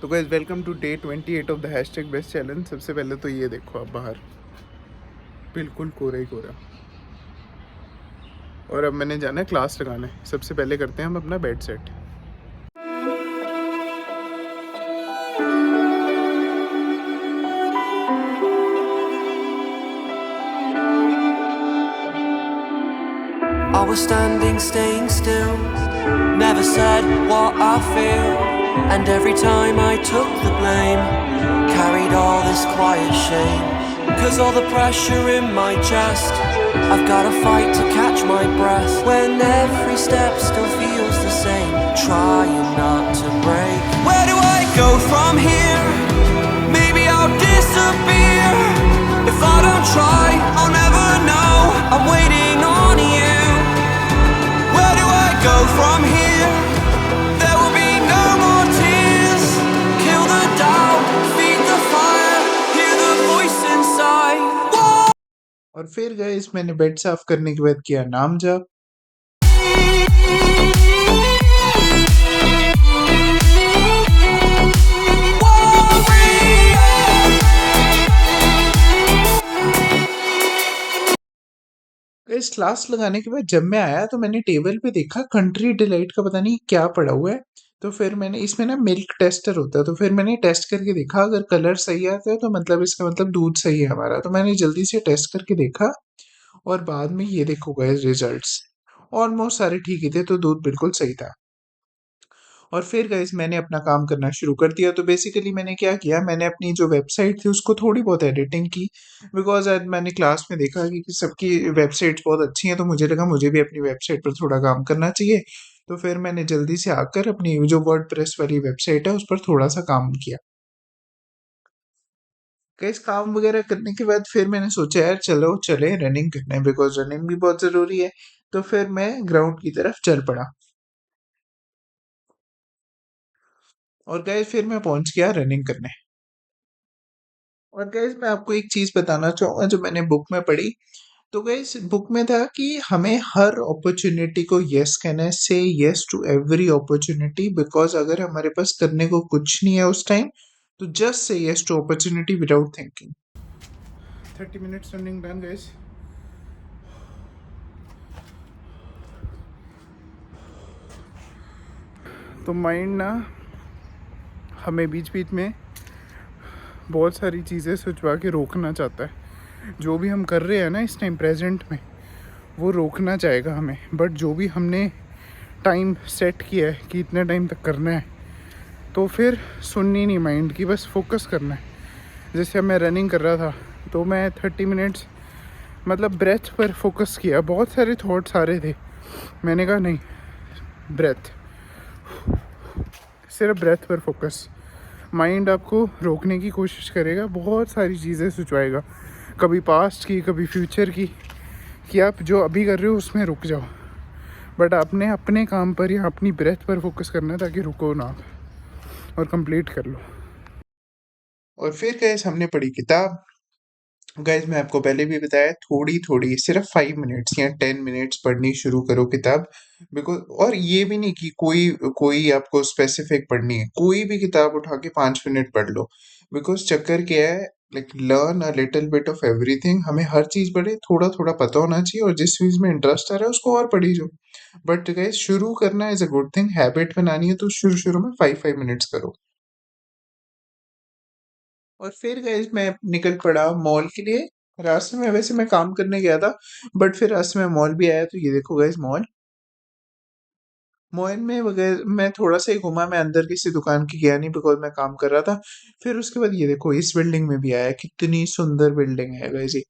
तो guys welcome to day 28 of the hashtag best challenge. सबसे पहले तो ये देखो आप बाहर बिल्कुल कोरा ही कोरा। और अब मैंने जाना है क्लास लगाने। सबसे पहले करते हैं हम अपना bed set. I was standing, staying still, never said what I feel. And every time I took the blame, carried all this quiet shame. 'Cause all the pressure in my chest, I've gotta fight to catch my breath. When every step still feels the same, trying not to break. Where do I go from here? Maybe I'll disappear. If I don't try, I'll never know. I'm waiting on you. Where do I go from here? There will be no more tears. Kill the doubt, feed the fire, hear the voice inside. Whoa! और फिर guys मैंने bed साफ करने के बाद किया नाम जप। इस क्लास लगाने के बाद जब मैं आया तो मैंने टेबल पे देखा कंट्री डिलाइट का पता नहीं क्या पड़ा हुआ है। तो फिर मैंने इसमें ना मिल्क टेस्टर होता है, तो फिर मैंने टेस्ट करके देखा, अगर कलर सही आता है तो मतलब इसका मतलब दूध सही है हमारा। तो मैंने जल्दी से टेस्ट करके देखा और बाद में ये देखो गए रिजल्ट्स ऑलमोस्ट सारे ठीक ही थे, तो दूध बिल्कुल सही था। और फिर गाइस मैंने अपना काम करना शुरू कर दिया। तो बेसिकली मैंने क्या किया, मैंने अपनी जो वेबसाइट थी उसको थोड़ी बहुत एडिटिंग की, बिकॉज आज मैंने क्लास में देखा कि सबकी वेबसाइट्स बहुत अच्छी हैं, तो मुझे लगा मुझे भी अपनी वेबसाइट पर थोड़ा काम करना चाहिए। तो फिर मैंने जल्दी से आकर अपनी जो वर्डप्रेस वाली वेबसाइट है उस पर थोड़ा सा काम किया। गाइस काम वगैरह करने के बाद फिर मैंने सोचा यार चलो चले रनिंग करने, बिकॉज रनिंग भी बहुत ज़रूरी है। तो फिर मैं ग्राउंड की तरफ चल पड़ा और गाइस फिर मैं पहुंच गया रनिंग करने। और गाइस मैं आपको एक चीज बताना चाहूंगा जो मैंने बुक में पढ़ी। तो गाइस बुक में था कि हमें हर अपॉर्चुनिटी को यस कहना है, say yes to every opportunity, because अगर हमारे पास करने को कुछ नहीं है उस टाइम तो just say yes to opportunity without thinking. 30 minutes running done guys. तो माइंड ना हमें बीच बीच में बहुत सारी चीज़ें सोचवा के रोकना चाहता है। जो भी हम कर रहे हैं ना इस टाइम प्रेजेंट में वो रोकना चाहेगा हमें, बट जो भी हमने टाइम सेट किया है कि इतने टाइम तक करना है तो फिर सुननी नहीं माइंड की, बस फोकस करना है। जैसे अब मैं रनिंग कर रहा था तो मैं 30 मिनट्स मतलब ब्रेथ पर फोकस किया। बहुत सारे थॉट्स आ रहे थे, मैंने कहा नहीं, ब्रेथ, सिर्फ ब्रेथ पर फोकस। माइंड आपको रोकने की कोशिश करेगा, बहुत सारी चीज़ें सोचवाएगा, कभी पास्ट की कभी फ्यूचर की, कि आप जो अभी कर रहे हो उसमें रुक जाओ। बट आपने अपने काम पर या अपनी ब्रेथ पर फोकस करना है ताकि रुको ना और कंप्लीट कर लो। और फिर गैस हमने पढ़ी किताब। गाइज मैं आपको पहले भी बताया थोड़ी थोड़ी सिर्फ 5 मिनट्स या 10 मिनट्स पढ़नी शुरू करो किताब। बिकॉज और ये भी नहीं कि कोई कोई आपको स्पेसिफिक पढ़नी है, कोई भी किताब उठा के 5 मिनट पढ़ लो। बिकॉज चक्कर क्या है, like learn a little bit of everything. हमें हर चीज पढ़े थोड़ा थोड़ा पता होना चाहिए और जिस चीज में इंटरेस्ट आ रहा है उसको और पढ़ी जाओ। बट गाइज शुरू करना is a good thing, habit बनानी है तो शुरू शुरू में 5 मिनट्स करो। और फिर गाइस मैं निकल पड़ा मॉल के लिए। रास्ते में वैसे मैं काम करने गया था, बट फिर रास्ते में मॉल भी आया, तो ये देखो गाइस मॉल। मॉल में वगैरह मैं थोड़ा सा ही घूमा, मैं अंदर किसी दुकान की गया नहीं बिकॉज मैं काम कर रहा था। फिर उसके बाद ये देखो इस बिल्डिंग में भी आया, कितनी सुंदर बिल्डिंग है गाइस ये।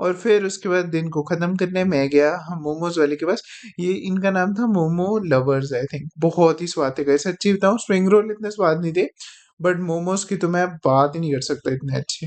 और फिर उसके बाद दिन को खत्म करने मैं गया मोमोज वाले के पास। ये इनका नाम था मोमो लवर्स आई थिंक। बहुत ही स्वाद थे गाइस, सच्ची बताऊं स्प्रिंग रोल इतने स्वाद नहीं थे, बट मोमोज की तो मैं बात ही नहीं कर सकता, इतने अच्छे।